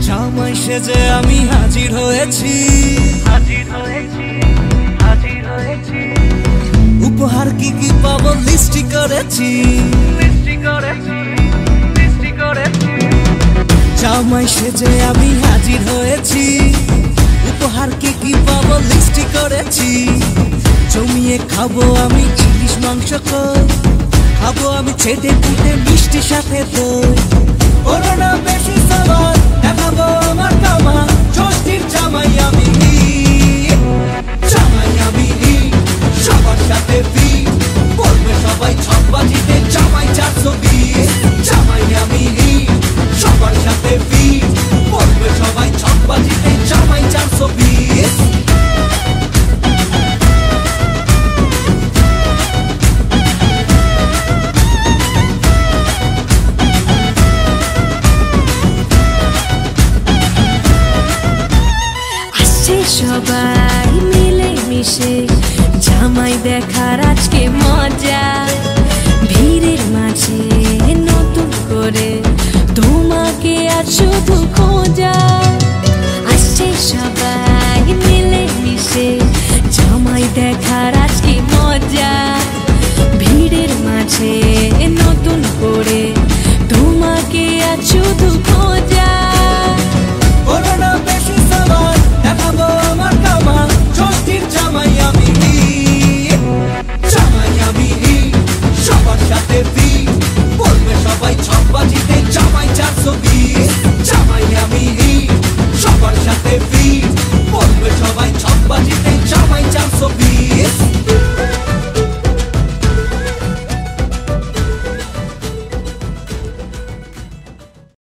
জামাই সেজে আমি হাজির হয়েছি, উপহার কি কি পাবো লিস্টি করেছি। জামাই সেজে আমি হাজির হয়েছি, উপহার কি কি পাবো লিস্টি করেছি। জমিয়ে খাবো আমি ইলিশ মাংস কই, খাবো আমি ছেটে পুটে মিষ্টি সাথে দই। ওরা না বেশি সবার দেখাবো আমার কামা, ষষ্ঠীর জামাই আমি, জামাই আমি সবার সাথে ফিট, বলবে সবাই ছকবাজিতে জামাই 420। জামাই আমি সবার সাথে ফিট, বলবে সবাই ছকবাজিতে জামাই 420। সবাই মিলে মিশে জামাই দেখার আজকে মজা, ভিড়ের মাঝে নতুন করে তোমাকে আজ শুধু খোঁজা। আসছে সবাই মিলে মিশে জামাই দেখার আজকে মজা, ভিড়ের মাঝে নতুন করে তোমাকে আজ শুধু খোঁজা। জামাই আমি সবার সাথে ফিট, বলবে সবাই ছকবাজিতে জামাই 420। জামাই আমি সবার সাথে ফিট, বলবে সবাই ছকবাজিতে জামাই 420।